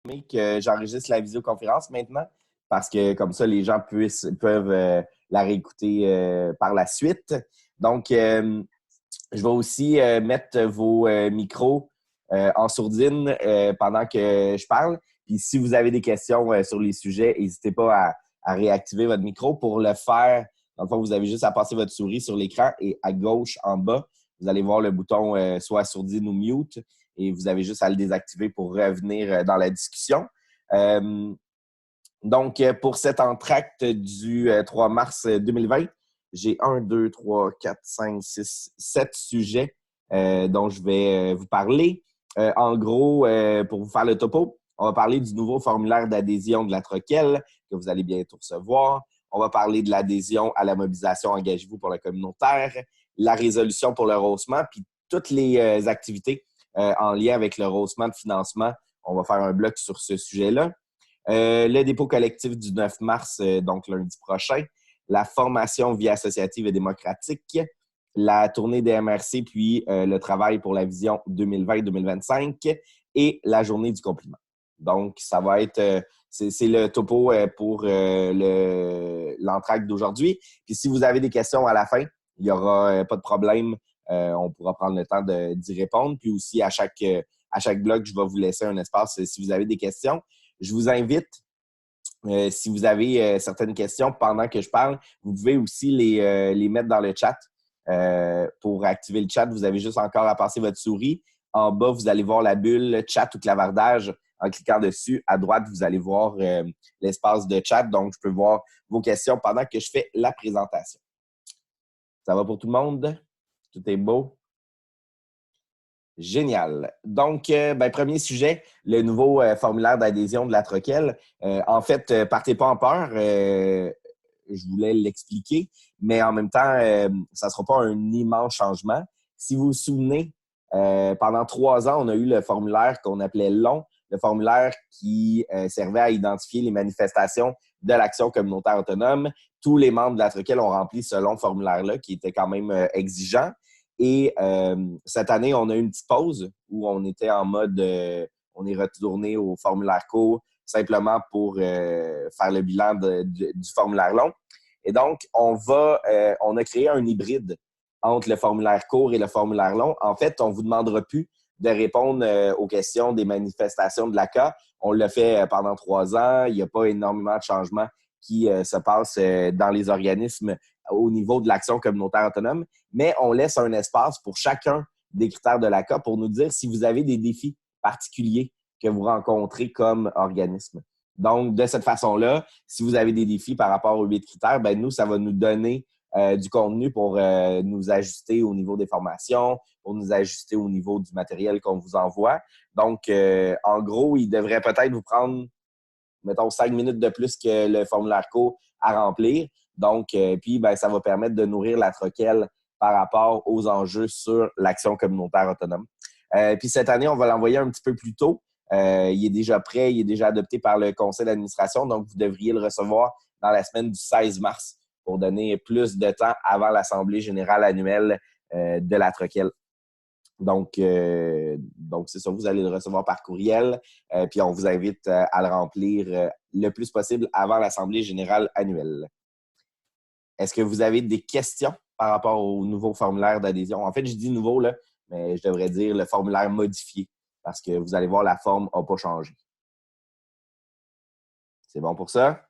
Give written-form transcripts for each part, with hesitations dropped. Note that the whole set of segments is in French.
Que j'enregistre la visioconférence maintenant parce que comme ça, les gens peuvent la réécouter par la suite. Donc, je vais aussi mettre vos micros en sourdine pendant que je parle. Puis si vous avez des questions sur les sujets, n'hésitez pas à réactiver votre micro. Pour le faire, dans le fond, vous avez juste à passer votre souris sur l'écran et à gauche, en bas, vous allez voir le bouton soit sourdine ou mute et vous avez juste à le désactiver pour revenir dans la discussion. Donc, pour cet entracte du 3 mars 2020, j'ai 1, 2, 3, 4, 5, 6, 7 sujets dont je vais vous parler. En gros, pour vous faire le topo, on va parler du nouveau formulaire d'adhésion de la Troquelle que vous allez bientôt recevoir. On va parler de l'adhésion à la mobilisation Engagez-vous pour le communautaire, la résolution pour le rehaussement, puis toutes les activités en lien avec le rehaussement de financement. On va faire un bloc sur ce sujet-là. Le dépôt collectif du 9 mars, donc lundi prochain, la formation vie associative et démocratique, la tournée des MRC, puis le travail pour la vision 2020-2025 et la journée du compliment. Donc, ça va être, c'est le topo pour l'entracte d'aujourd'hui. Puis si vous avez des questions à la fin, il n'y aura pas de problème. On pourra prendre le temps d'y répondre. Puis aussi, à chaque bloc, je vais vous laisser un espace si vous avez des questions. Je vous invite, si vous avez certaines questions pendant que je parle, vous pouvez aussi les mettre dans le chat. Pour activer le chat, vous avez juste encore à passer votre souris. En bas, vous allez voir la bulle chat ou clavardage. En cliquant dessus, à droite, vous allez voir l'espace de chat. Donc, je peux voir vos questions pendant que je fais la présentation. Ça va pour tout le monde? Tout est beau? Génial. Donc, premier sujet, le nouveau formulaire d'adhésion de la Troquelle. En fait, partez pas en peur. Je voulais l'expliquer, mais en même temps, ça ne sera pas un immense changement. Si vous vous souvenez, pendant 3 ans, on a eu le formulaire qu'on appelait long, le formulaire qui servait à identifier les manifestations de l'Action communautaire autonome. Tous les membres de la Troquelle ont rempli ce long formulaire-là, qui était quand même exigeant. Et cette année, on a eu une petite pause où on était en mode, on est retourné au formulaire court simplement pour faire le bilan du formulaire long. Et donc, on a créé un hybride entre le formulaire court et le formulaire long. En fait, on ne vous demandera plus de répondre aux questions des manifestations de l'ACA. On l'a fait pendant 3 ans. Il n'y a pas énormément de changements qui se passent dans les organismes au niveau de l'Action communautaire autonome, mais on laisse un espace pour chacun des critères de l'ACA pour nous dire si vous avez des défis particuliers que vous rencontrez comme organisme. Donc, de cette façon-là, si vous avez des défis par rapport aux 8 critères, ben nous, ça va nous donner du contenu pour nous ajuster au niveau des formations, pour nous ajuster au niveau du matériel qu'on vous envoie. Donc, en gros, il devrait peut-être vous prendre, mettons, 5 minutes de plus que le formulaire court à remplir. Donc, puis, ça va permettre de nourrir la Troquelle par rapport aux enjeux sur l'Action communautaire autonome. Puis cette année, on va l'envoyer un petit peu plus tôt. Il est déjà prêt, il est déjà adopté par le conseil d'administration, donc vous devriez le recevoir dans la semaine du 16 mars pour donner plus de temps avant l'Assemblée générale annuelle de la Troquelle. Donc c'est ça, vous allez le recevoir par courriel, puis on vous invite à le remplir le plus possible avant l'Assemblée générale annuelle. Est-ce que vous avez des questions par rapport au nouveau formulaire d'adhésion? En fait, je dis nouveau, là, mais je devrais dire le formulaire modifié parce que vous allez voir, la forme n'a pas changé. C'est bon pour ça?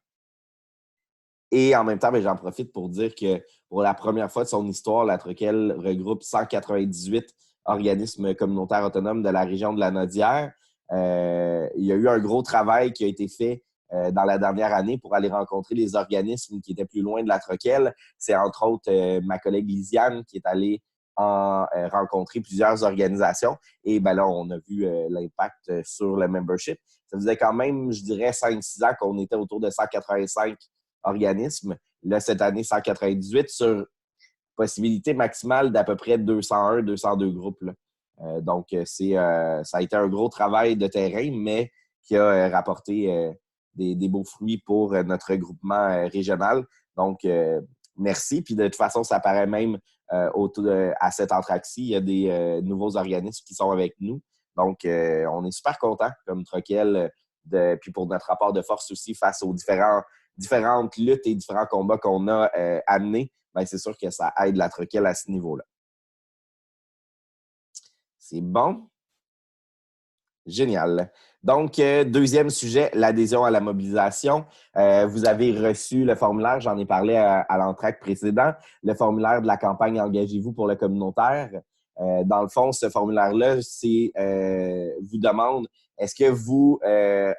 Et en même temps, j'en profite pour dire que pour la première fois de son histoire, la Troquelle regroupe 198 organismes communautaires autonomes de la région de la Naudière. Il y a eu un gros travail qui a été fait dans la dernière année pour aller rencontrer les organismes qui étaient plus loin de la Troquelle. C'est entre autres ma collègue Lisiane qui est allée rencontrer plusieurs organisations. Et là, on a vu l'impact sur le membership. Ça faisait quand même, je dirais, 5-6 ans qu'on était autour de 185 organismes. Là, cette année, 198 sur possibilité maximale d'à peu près 201, 202 groupes. Donc, ça a été un gros travail de terrain, mais qui a rapporté des beaux fruits pour notre regroupement régional. Donc, merci. Puis de toute façon, ça paraît même à cette entracte-ci, il y a des nouveaux organismes qui sont avec nous. Donc, on est super contents comme Troquelle puis pour notre rapport de force aussi face aux différentes luttes et différents combats qu'on a amenés, bien, c'est sûr que ça aide la Troquelle à ce niveau-là. C'est bon? Génial. Donc, deuxième sujet, l'adhésion à la mobilisation. Vous avez reçu le formulaire, j'en ai parlé à l'entracte précédent, le formulaire de la campagne Engagez-vous pour le communautaire. Dans le fond, ce formulaire-là, vous demande, est-ce que vous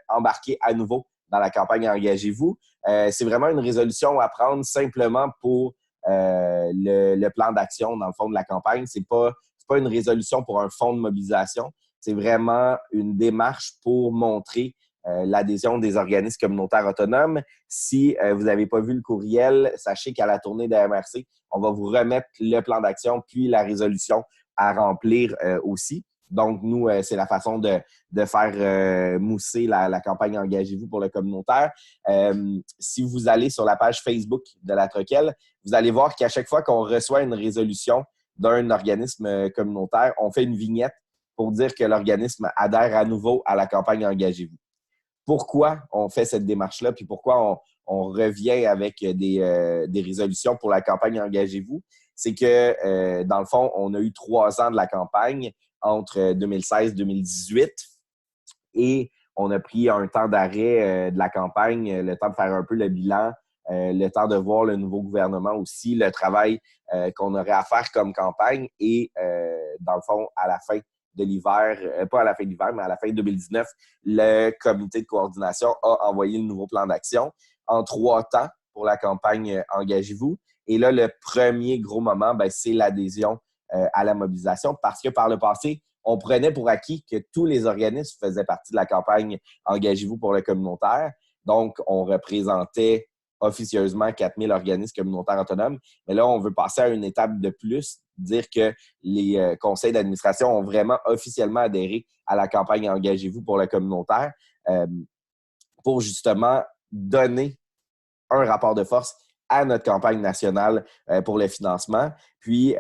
embarquez à nouveau dans la campagne Engagez-vous? C'est vraiment une résolution à prendre simplement pour le plan d'action, dans le fond, de la campagne. C'est pas une résolution pour un fonds de mobilisation. C'est vraiment une démarche pour montrer l'adhésion des organismes communautaires autonomes. Si vous n'avez pas vu le courriel, sachez qu'à la tournée de la MRC, on va vous remettre le plan d'action puis la résolution à remplir aussi. Donc, nous, c'est la façon de faire mousser la campagne Engagez-vous pour le communautaire. Si vous allez sur la page Facebook de la Troquelle, vous allez voir qu'à chaque fois qu'on reçoit une résolution d'un organisme communautaire, on fait une vignette pour dire que l'organisme adhère à nouveau à la campagne Engagez-vous. Pourquoi on fait cette démarche-là, puis pourquoi on revient avec des résolutions pour la campagne Engagez-vous? C'est que, dans le fond, on a eu 3 ans de la campagne entre 2016 et 2018 et on a pris un temps d'arrêt de la campagne, le temps de faire un peu le bilan, le temps de voir le nouveau gouvernement aussi, le travail qu'on aurait à faire comme campagne et, dans le fond, à la fin de l'hiver, pas à la fin de l'hiver, mais à la fin de 2019, le comité de coordination a envoyé le nouveau plan d'action en 3 temps pour la campagne Engagez-vous. Et là, le premier gros moment, ben, c'est l'adhésion à la mobilisation parce que par le passé, on prenait pour acquis que tous les organismes faisaient partie de la campagne Engagez-vous pour le communautaire. Donc, on représentait officieusement 4000 organismes communautaires autonomes. Mais là, on veut passer à une étape de plus, dire que les conseils d'administration ont vraiment officiellement adhéré à la campagne Engagez-vous pour le communautaire pour justement donner un rapport de force à notre campagne nationale pour le financement. Puis,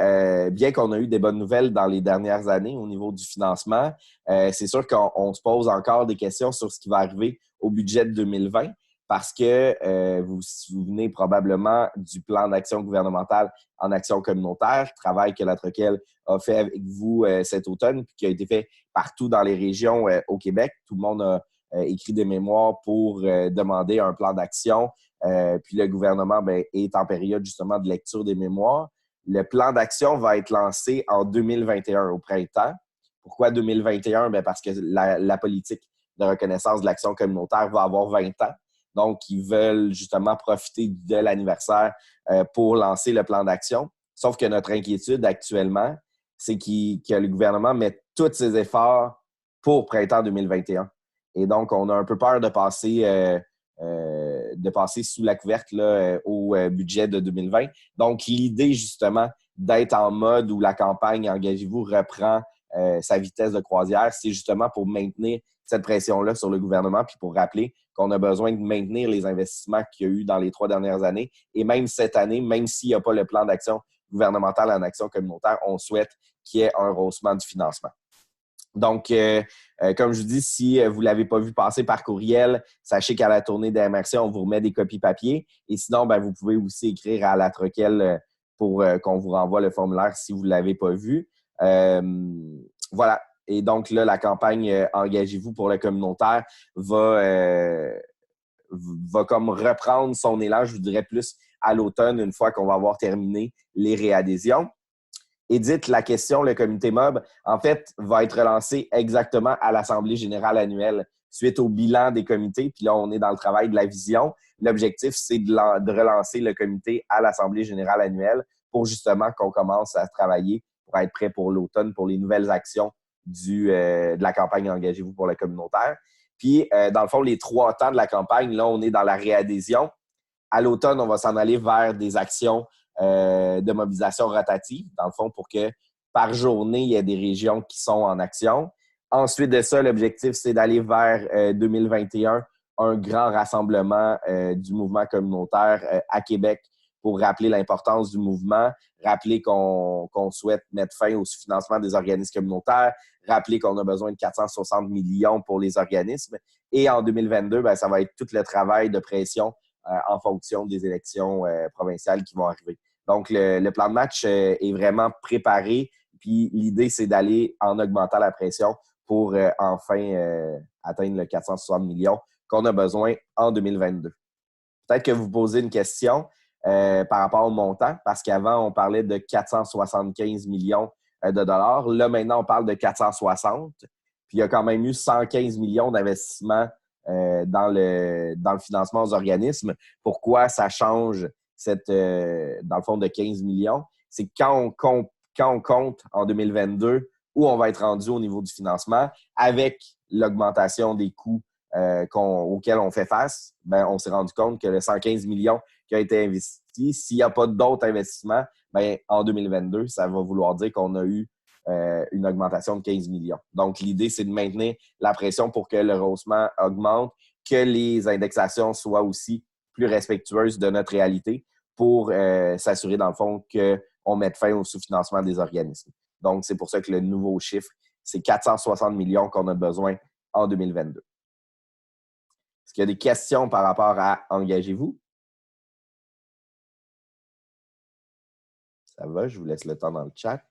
bien qu'on a eu des bonnes nouvelles dans les dernières années au niveau du financement, c'est sûr qu'on se pose encore des questions sur ce qui va arriver au budget de 2020 parce que vous vous souvenez probablement du plan d'action gouvernemental en action communautaire, travail que la Troquelle a fait avec vous cet automne puis qui a été fait partout dans les régions au Québec. Tout le monde a écrit des mémoires pour demander un plan d'action. Puis le gouvernement est en période justement de lecture des mémoires. Le plan d'action va être lancé en 2021 au printemps. Pourquoi 2021? Parce que la politique de reconnaissance de l'action communautaire va avoir 20 ans. Donc, ils veulent justement profiter de l'anniversaire pour lancer le plan d'action. Sauf que notre inquiétude actuellement, c'est que le gouvernement met tous ses efforts pour printemps 2021. Et donc, on a un peu peur de passer sous la couverte là, au budget de 2020. Donc, l'idée, justement, d'être en mode où la campagne Engagez-vous reprend sa vitesse de croisière, c'est justement pour maintenir cette pression-là sur le gouvernement puis pour rappeler qu'on a besoin de maintenir les investissements qu'il y a eu dans les 3 dernières années. Et même cette année, même s'il n'y a pas le plan d'action gouvernemental en action communautaire, on souhaite qu'il y ait un rehaussement du financement. Donc, comme je vous dis, si vous ne l'avez pas vu passer par courriel, sachez qu'à la tournée des MRC, on vous remet des copies papier. Et sinon, vous pouvez aussi écrire à la Troquelle pour qu'on vous renvoie le formulaire si vous ne l'avez pas vu. Voilà. Et donc là, la campagne Engagez-vous pour le communautaire va comme reprendre son élan, je vous dirais plus à l'automne, une fois qu'on va avoir terminé les réadhésions. Édith, la question, le comité MOB, en fait, va être relancé exactement à l'Assemblée générale annuelle suite au bilan des comités. Puis là, on est dans le travail de la vision. L'objectif, c'est de relancer le comité à l'Assemblée générale annuelle pour justement qu'on commence à travailler pour être prêt pour l'automne, pour les nouvelles actions de la campagne Engagez-vous pour le communautaire. Puis, dans le fond, les 3 temps de la campagne, là, on est dans la réadhésion. À l'automne, on va s'en aller vers des actions de mobilisation rotative, dans le fond, pour que par journée, il y ait des régions qui sont en action. Ensuite de ça, l'objectif, c'est d'aller vers 2021, un grand rassemblement du mouvement communautaire à Québec pour rappeler l'importance du mouvement, rappeler qu'on souhaite mettre fin au sous-financement des organismes communautaires, rappeler qu'on a besoin de 460 millions pour les organismes. Et en 2022, ça va être tout le travail de pression en fonction des élections provinciales qui vont arriver. Donc, le plan de match est vraiment préparé. Puis l'idée, c'est d'aller en augmentant la pression pour enfin atteindre le 460 millions qu'on a besoin en 2022. Peut-être que vous posez une question par rapport au montant, parce qu'avant, on parlait de 475 millions de dollars. Là, maintenant, on parle de 460. Puis il y a quand même eu 115 millions d'investissements dans le financement aux organismes. Pourquoi ça change dans le fond de 15 millions? C'est que quand on compte en 2022 où on va être rendu au niveau du financement, avec l'augmentation des coûts auxquels on fait face, on s'est rendu compte que le 115 millions qui a été investi, s'il n'y a pas d'autres investissements, en 2022, ça va vouloir dire qu'on a eu une augmentation de 15 millions. Donc, l'idée, c'est de maintenir la pression pour que le rehaussement augmente, que les indexations soient aussi plus respectueuses de notre réalité pour s'assurer, dans le fond, qu'on mette fin au sous-financement des organismes. Donc, c'est pour ça que le nouveau chiffre, c'est 460 millions qu'on a besoin en 2022. Est-ce qu'il y a des questions par rapport à Engagez-vous? Ça va, je vous laisse le temps dans le chat.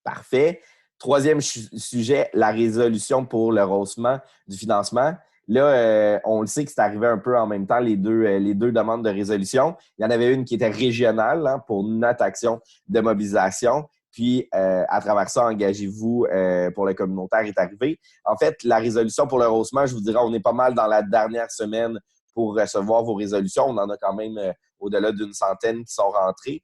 Parfait. Troisième sujet, la résolution pour le rehaussement du financement. Là, on le sait que c'est arrivé un peu en même temps, les deux demandes de résolution. Il y en avait une qui était régionale pour notre action de mobilisation. Puis, à travers ça, Engagez-vous pour le communautaire est arrivé. En fait, la résolution pour le rehaussement, je vous dirais, on est pas mal dans la dernière semaine pour recevoir vos résolutions. On en a quand même au-delà d'une centaine qui sont rentrées.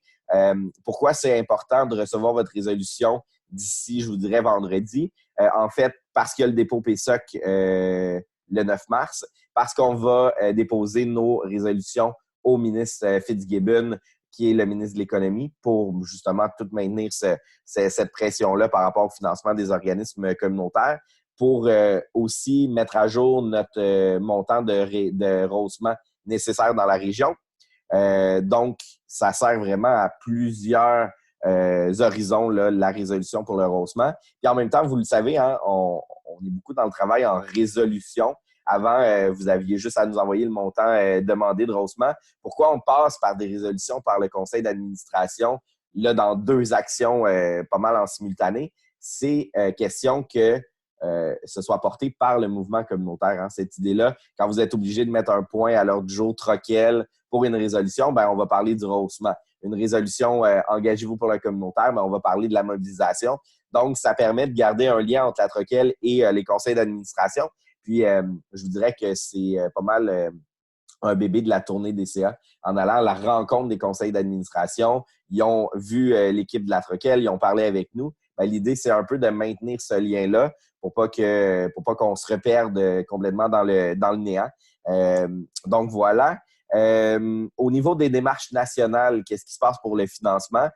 Pourquoi c'est important de recevoir votre résolution d'ici, je vous dirais, vendredi? En fait, parce qu'il y a le dépôt PSOC le 9 mars, parce qu'on va déposer nos résolutions au ministre Fitzgibbon, qui est le ministre de l'Économie, pour justement tout maintenir cette pression-là par rapport au financement des organismes communautaires, pour aussi mettre à jour notre montant de rehaussement nécessaire dans la région. Donc, ça sert vraiment à plusieurs horizons, là, la résolution pour le rehaussement. Puis en même temps, vous le savez, hein, on est beaucoup dans le travail en résolution. Avant, vous aviez juste à nous envoyer le montant demandé de rehaussement. Pourquoi on passe par des résolutions par le conseil d'administration, là, dans deux actions pas mal en simultané? C'est question que ce soit porté par le mouvement communautaire. Hein, cette idée-là, quand vous êtes obligé de mettre un point à l'ordre du jour troquel pour une résolution, on va parler du rehaussement. Une résolution, engagez-vous pour le communautaire, on va parler de la mobilisation. Donc, ça permet de garder un lien entre la troquelle et les conseils d'administration. Puis, je vous dirais que c'est pas mal un bébé de la tournée des CA en allant à la rencontre des conseils d'administration. Ils ont vu l'équipe de la troquelle, ils ont parlé avec nous. L'idée, c'est un peu de maintenir ce lien-là pour pas qu'on se reperde complètement dans le néant. Donc, voilà. Au niveau des démarches nationales, qu'est-ce qui se passe pour le financement?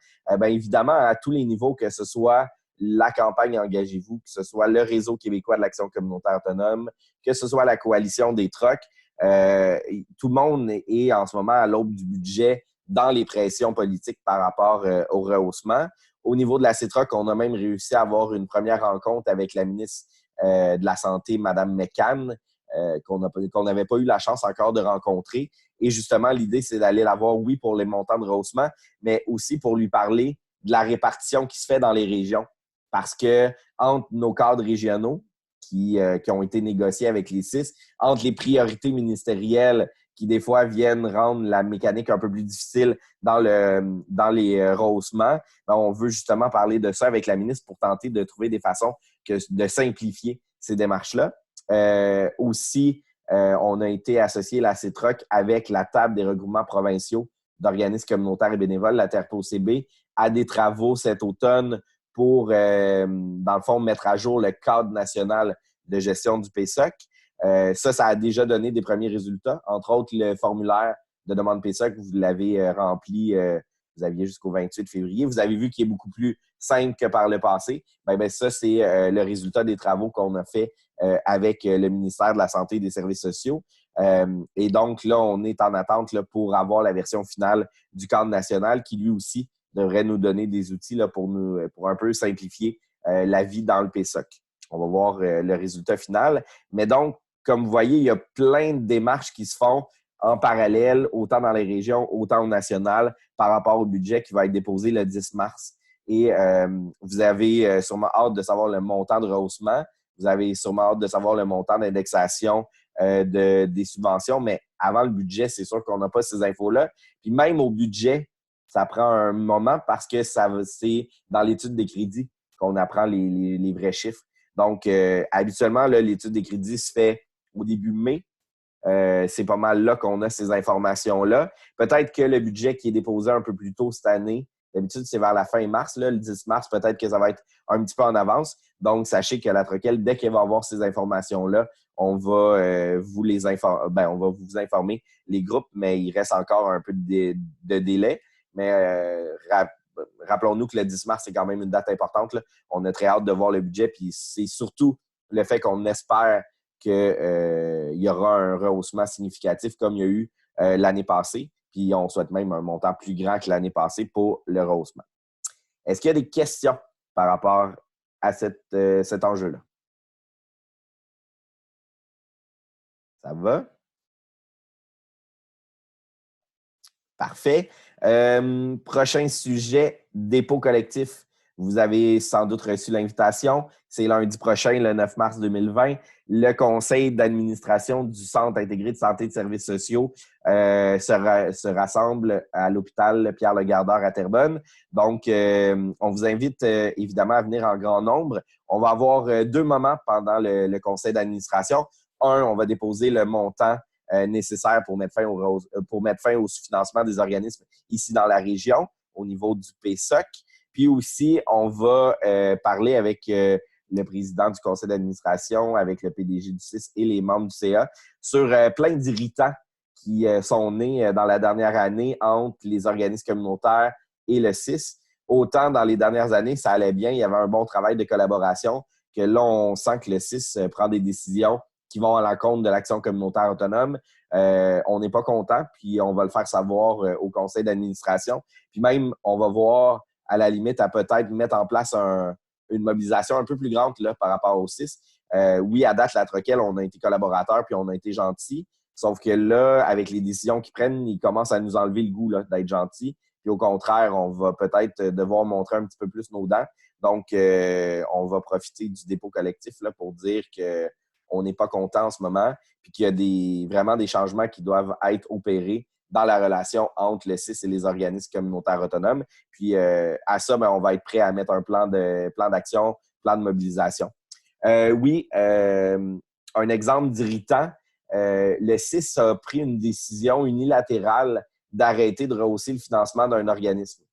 Évidemment, à tous les niveaux, que ce soit la campagne Engagez-vous, que ce soit le Réseau québécois de l'action communautaire autonome, que ce soit la coalition des trocs, tout le monde est en ce moment à l'aube du budget dans les pressions politiques par rapport au rehaussement. Au niveau de la CETROC, on a même réussi à avoir une première rencontre avec la ministre de la Santé, Mme McCann, qu'on n'avait pas eu la chance encore de rencontrer. Et justement, l'idée, c'est d'aller la voir, oui, pour les montants de rehaussement, mais aussi pour lui parler de la répartition qui se fait dans les régions. Parce que entre nos cadres régionaux qui ont été négociés avec les CIS, entre les priorités ministérielles qui, des fois, viennent rendre la mécanique un peu plus difficile dans les rehaussements, on veut justement parler de ça avec la ministre pour tenter de trouver des façons de simplifier ces démarches-là. Aussi, on a été associé, la CETROC, avec la table des regroupements provinciaux d'organismes communautaires et bénévoles, la TERPOCB, à des travaux cet automne pour, dans le fond, mettre à jour le cadre national de gestion du PSOC. Ça a déjà donné des premiers résultats. Entre autres, le formulaire de demande PSOC, vous l'avez rempli, vous aviez jusqu'au 28 février. Vous avez vu qu'il est beaucoup plus simple que par le passé. Ça, c'est le résultat des travaux qu'on a fait avec le ministère de la Santé et des Services sociaux. Et donc, là, on est en attente là, pour avoir la version finale du cadre national qui, lui aussi, devrait nous donner des outils là, pour un peu simplifier la vie dans le PSOC. On va voir le résultat final. Mais donc, comme vous voyez, il y a plein de démarches qui se font en parallèle, autant dans les régions, autant au national, par rapport au budget qui va être déposé le 10 mars. Et vous avez sûrement hâte de savoir le montant de rehaussement. Vous avez sûrement hâte de savoir le montant d'indexation des subventions. Mais avant le budget, c'est sûr qu'on n'a pas ces infos-là. Puis même au budget, ça prend un moment parce que c'est dans l'étude des crédits qu'on apprend les vrais chiffres. Donc, habituellement, là, l'étude des crédits se fait au début mai. C'est pas mal là qu'on a ces informations-là. Peut-être que le budget qui est déposé un peu plus tôt cette année, d'habitude, c'est vers la fin mars. Là, le 10 mars, peut-être que ça va être un petit peu en avance. Donc, sachez que la Troquelle, dès qu'elle va avoir ces informations-là, on va on va vous informer les groupes, mais il reste encore un peu de délai. Mais rappelons-nous que le 10 mars, c'est quand même une date importante, là. On a très hâte de voir le budget. Puis c'est surtout le fait qu'on espère qu'il y aura un rehaussement significatif comme il y a eu l'année passée. Puis on souhaite même un montant plus grand que l'année passée pour le rehaussement. Est-ce qu'il y a des questions par rapport à cet enjeu-là? Ça va? Parfait. Prochain sujet, dépôt collectif. Vous avez sans doute reçu l'invitation. C'est lundi prochain, le 9 mars 2020. Le conseil d'administration du Centre intégré de santé et de services sociaux se rassemble à l'hôpital Pierre-Legardeur à Terrebonne. Donc, on vous invite évidemment à venir en grand nombre. On va avoir deux moments pendant le conseil d'administration. Un, on va déposer le montant nécessaires pour mettre fin au sous-financement des organismes ici dans la région au niveau du PSOC. Puis aussi, on va parler avec le président du conseil d'administration, avec le PDG du CIS et les membres du CA sur plein d'irritants qui sont nés dans la dernière année entre les organismes communautaires et le CIS. Autant dans les dernières années, ça allait bien, il y avait un bon travail de collaboration, que là, on sent que le CIS prend des décisions qui vont à l'encontre de l'action communautaire autonome. On n'est pas content, puis on va le faire savoir au conseil d'administration. Puis même, on va voir à la limite à peut-être mettre en place une mobilisation un peu plus grande là, par rapport au CIS. Oui, à date, la Troquelle, on a été collaborateurs, puis on a été gentils. Sauf que là, avec les décisions qu'ils prennent, ils commencent à nous enlever le goût là, d'être gentils. Puis au contraire, on va peut-être devoir montrer un petit peu plus nos dents. Donc, on va profiter du dépôt collectif là, pour dire que on n'est pas content en ce moment, puis qu'il y a vraiment des changements qui doivent être opérés dans la relation entre le CIS et les organismes communautaires autonomes. Puis à ça, on va être prêt à mettre un plan d'action, plan de mobilisation. Oui, un exemple d'irritant, le CIS a pris une décision unilatérale d'arrêter de rehausser le financement d'un organisme.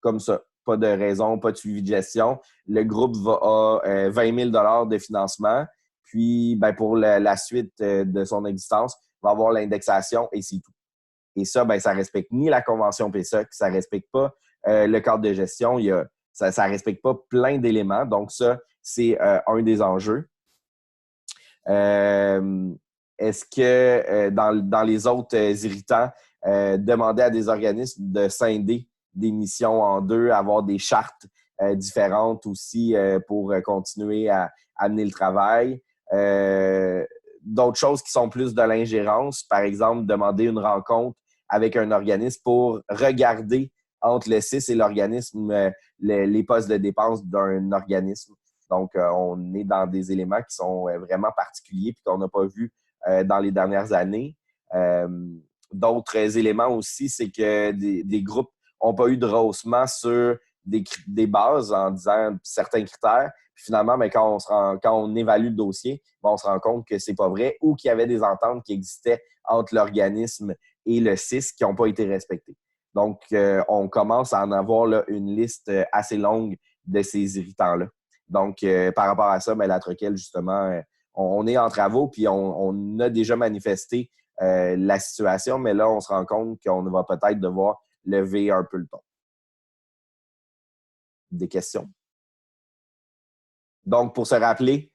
Comme ça. Pas de raison, pas de suivi de gestion. Le groupe a 20 000 $ de financement. Puis, pour la suite de son existence, va avoir l'indexation et c'est tout. Et ça, ça ne respecte ni la convention PSOC, ça ne respecte pas le cadre de gestion. Ça ne respecte pas plein d'éléments. Donc, ça, c'est un des enjeux. Est-ce que dans les autres irritants, demander à des organismes de scinder des missions en deux, avoir des chartes différentes aussi pour continuer à amener le travail. D'autres choses qui sont plus de l'ingérence, par exemple, demander une rencontre avec un organisme pour regarder entre le CIS et l'organisme les postes de dépenses d'un organisme. Donc, on est dans des éléments qui sont vraiment particuliers et qu'on n'a pas vu dans les dernières années. D'autres éléments aussi, c'est que des groupes n'ont pas eu de rehaussement sur des bases en disant certains critères. Puis finalement, quand on évalue le dossier, on se rend compte que c'est pas vrai ou qu'il y avait des ententes qui existaient entre l'organisme et le CIS qui n'ont pas été respectées. Donc, on commence à en avoir là, une liste assez longue de ces irritants-là. Donc, par rapport à ça, la Troquelle, justement, on est en travaux puis on a déjà manifesté la situation, mais là, on se rend compte qu'on va peut-être devoir lever un peu le ton. Des questions? Donc, pour se rappeler,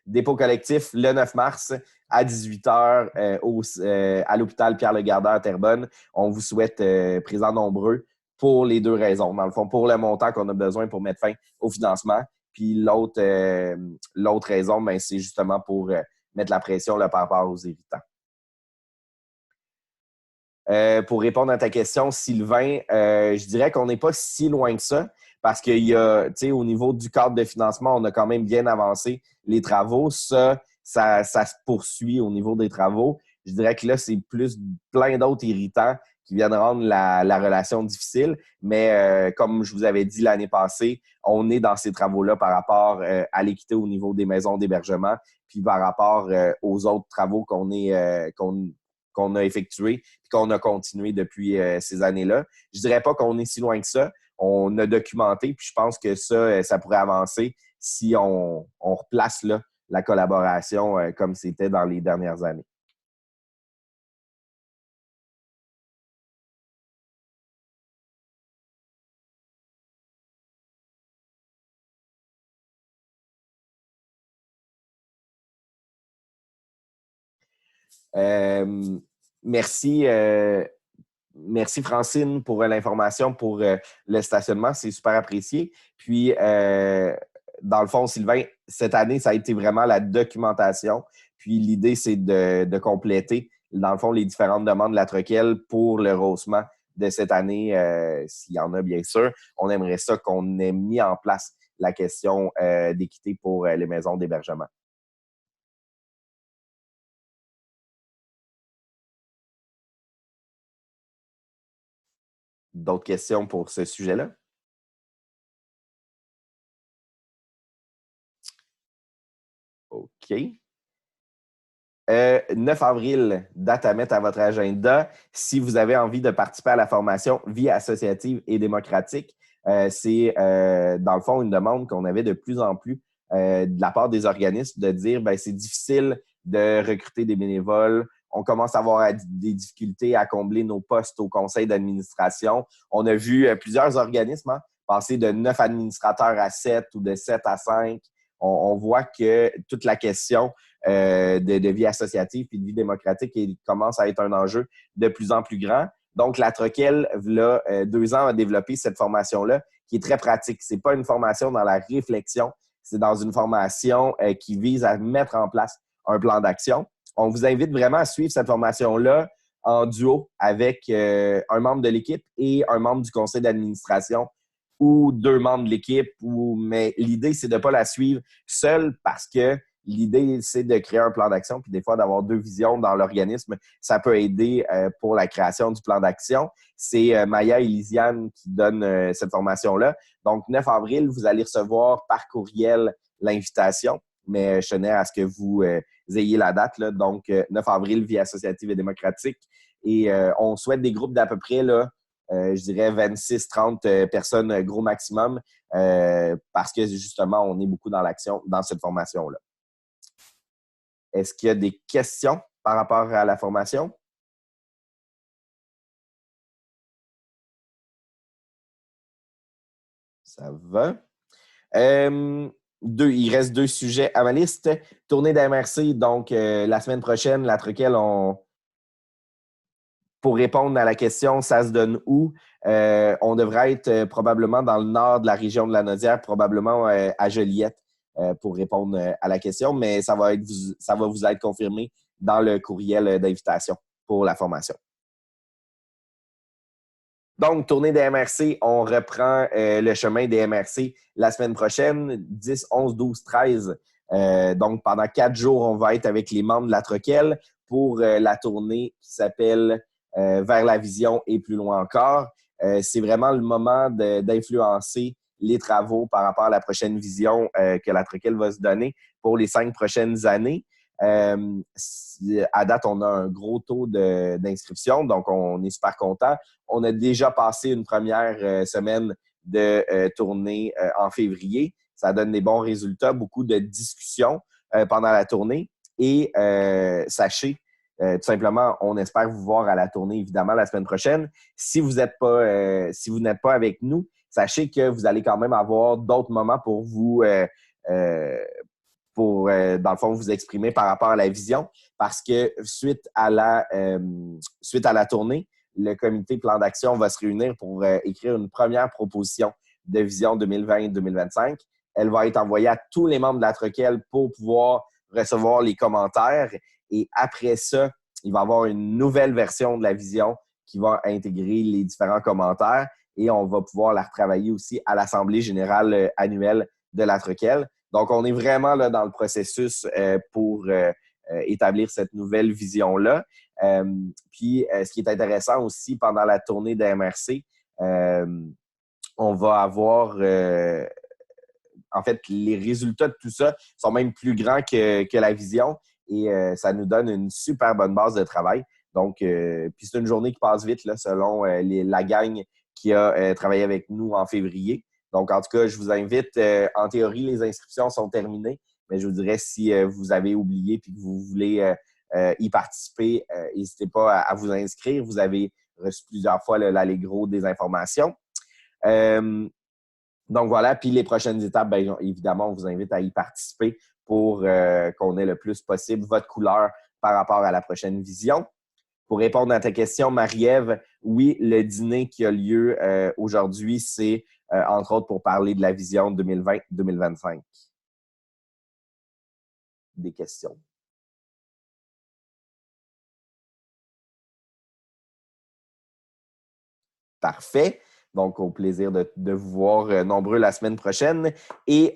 dépôt collectif le 9 mars à 18h à l'hôpital Pierre-Legardeur à Terrebonne. On vous souhaite présents nombreux pour les deux raisons. Dans le fond, pour le montant qu'on a besoin pour mettre fin au financement. Puis l'autre raison, ben, c'est justement pour mettre la pression là, par rapport aux irritants. Pour répondre à ta question, Sylvain, je dirais qu'on n'est pas si loin que ça parce qu'il y a, tu sais, au niveau du cadre de financement, on a quand même bien avancé les travaux. Ça se poursuit au niveau des travaux. Je dirais que là, c'est plus plein d'autres irritants qui viennent rendre la relation difficile. Mais comme je vous avais dit l'année passée, on est dans ces travaux-là par rapport à l'équité au niveau des maisons d'hébergement, puis par rapport aux autres travaux qu'on a effectués et qu'on a continué depuis ces années-là. Je dirais pas qu'on est si loin que ça. On a documenté, puis je pense que ça pourrait avancer si on replace là, la collaboration comme c'était dans les dernières années. Merci. Merci Francine pour l'information, pour le stationnement. C'est super apprécié. Puis, dans le fond, Sylvain, cette année, ça a été vraiment la documentation. Puis, l'idée, c'est de compléter, dans le fond, les différentes demandes de la Troquelle pour le rehaussement de cette année, s'il y en a, bien sûr. On aimerait ça qu'on ait mis en place la question d'équité pour les maisons d'hébergement. D'autres questions pour ce sujet-là? OK. 9 avril, date à mettre à votre agenda. Si vous avez envie de participer à la formation Vie associative et démocratique, c'est dans le fond une demande qu'on avait de plus en plus de la part des organismes de dire ben c'est difficile de recruter des bénévoles. On commence à avoir des difficultés à combler nos postes au conseil d'administration. On a vu plusieurs organismes passer de 9 administrateurs à 7 ou de 7 à 5. On voit que toute la question de vie associative et de vie démocratique et commence à être un enjeu de plus en plus grand. Donc, la Troquelle, là, 2 ans, a développé cette formation-là qui est très pratique. C'est pas une formation dans la réflexion, c'est dans une formation qui vise à mettre en place un plan d'action. On vous invite vraiment à suivre cette formation-là en duo avec un membre de l'équipe et un membre du conseil d'administration ou 2 membres de l'équipe. Mais l'idée, c'est de ne pas la suivre seule parce que l'idée, c'est de créer un plan d'action, puis des fois, d'avoir 2 visions dans l'organisme, ça peut aider pour la création du plan d'action. C'est Maya et Lisiane qui donnent cette formation-là. Donc, 9 avril, vous allez recevoir par courriel l'invitation, mais je tenais à ce que vous ayez la date. Là. Donc, 9 avril, vie associative et démocratique. Et on souhaite des groupes d'à peu près, là, je dirais 26-30 personnes gros maximum, parce que justement, on est beaucoup dans l'action, dans cette formation-là. Est-ce qu'il y a des questions par rapport à la formation? Ça va. Il reste 2 sujets à ma liste. Tournée d'MRC, donc la semaine prochaine, la Troquelle, pour répondre à la question, ça se donne où? On devrait être probablement dans le nord de la région de la Naudière, probablement à Joliette, pour répondre à la question, mais ça va vous être confirmé dans le courriel d'invitation pour la formation. Donc, tournée des MRC, on reprend le chemin des MRC la semaine prochaine, 10, 11, 12, 13. Donc, pendant 4 jours, on va être avec les membres de la Troquelle pour la tournée qui s'appelle Vers la vision et plus loin encore. C'est vraiment le moment d'influencer les travaux par rapport à la prochaine vision que la Troquelle va se donner pour les 5 prochaines années. À date, on a un gros taux d'inscription, donc on est super content. On a déjà passé une première semaine de tournée en février. Ça donne des bons résultats, beaucoup de discussions pendant la tournée. Et sachez, tout simplement, on espère vous voir à la tournée, évidemment, la semaine prochaine. Si vous n'êtes pas avec nous, sachez que vous allez quand même avoir d'autres moments pour vous pour, dans le fond, vous exprimer par rapport à la vision, parce que suite à la tournée, le comité plan d'action va se réunir pour écrire une première proposition de vision 2020-2025. Elle va être envoyée à tous les membres de la Troquelle pour pouvoir recevoir les commentaires. Et après ça, il va y avoir une nouvelle version de la vision qui va intégrer les différents commentaires et on va pouvoir la retravailler aussi à l'Assemblée générale annuelle de la Troquelle. Donc, on est vraiment là dans le processus pour établir cette nouvelle vision-là. Puis, ce qui est intéressant aussi, pendant la tournée de MRC, on va avoir... en fait, les résultats de tout ça sont même plus grands que la vision et ça nous donne une super bonne base de travail. Donc, puis c'est une journée qui passe vite là, selon la gang qui a travaillé avec nous en février. Donc, en tout cas, je vous invite. En théorie, les inscriptions sont terminées, mais je vous dirais si vous avez oublié et que vous voulez y participer, n'hésitez pas à vous inscrire. Vous avez reçu plusieurs fois l'Allegro des informations. Donc voilà, puis les prochaines étapes, bien, évidemment, on vous invite à y participer pour qu'on ait le plus possible votre couleur par rapport à la prochaine vision. Pour répondre à ta question, Marie-Ève, oui, le dîner qui a lieu aujourd'hui, c'est entre autres pour parler de la vision 2020-2025. Des questions? Parfait. Donc, au plaisir de vous voir nombreux la semaine prochaine. Et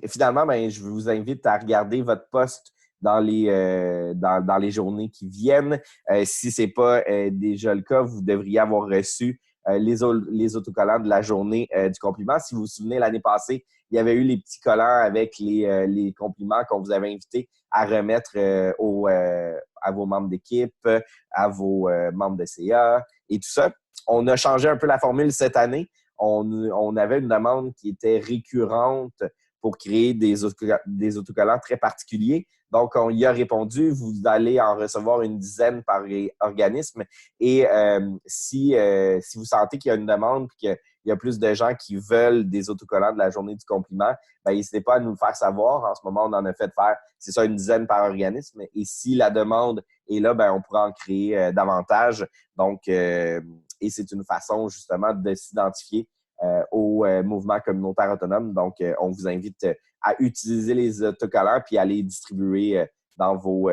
finalement, ben, je vous invite à regarder votre post dans les journées qui viennent. Si ce n'est pas déjà le cas, vous devriez avoir reçu les autocollants de la journée du compliment. Si vous vous souvenez, l'année passée, il y avait eu les petits collants avec les compliments qu'on vous avait invités à remettre à vos membres d'équipe, à vos membres de CA et tout ça. On a changé un peu la formule cette année. On avait une demande qui était récurrente pour créer des autocollants très particuliers. Donc, on y a répondu. Vous allez en recevoir une dizaine par organisme. Et si vous sentez qu'il y a une demande et qu'il y a plus de gens qui veulent des autocollants de la journée du compliment, ben, n'hésitez pas à nous le faire savoir. En ce moment, on en a fait faire, c'est ça, une dizaine par organisme. Et si la demande est là, ben, on pourra en créer davantage. Donc, et c'est une façon justement de s'identifier au mouvement communautaire autonome. Donc, on vous invite à utiliser les autocollants puis à les distribuer dans vos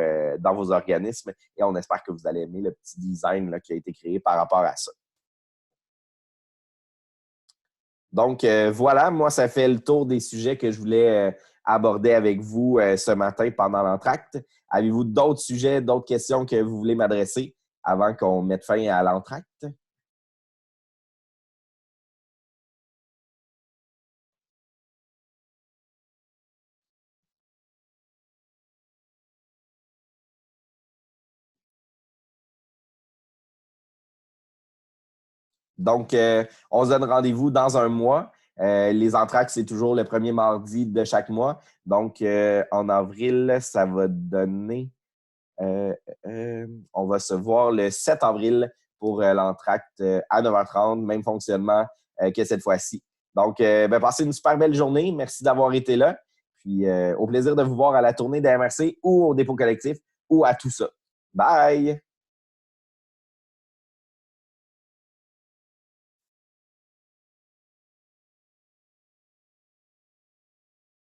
organismes. Et on espère que vous allez aimer le petit design là, qui a été créé par rapport à ça. Donc, voilà, moi, ça fait le tour des sujets que je voulais aborder avec vous ce matin pendant l'entracte. Avez-vous d'autres sujets, d'autres questions que vous voulez m'adresser avant qu'on mette fin à l'entracte? Donc, on se donne rendez-vous dans un mois. Les entractes, c'est toujours le premier mardi de chaque mois. Donc, en avril, ça va donner... on va se voir le 7 avril pour l'entracte à 9h30, même fonctionnement que cette fois-ci. Donc, passez une super belle journée. Merci d'avoir été là. Puis, au plaisir de vous voir à la tournée de MRC ou au dépôt collectif ou à tout ça. Bye!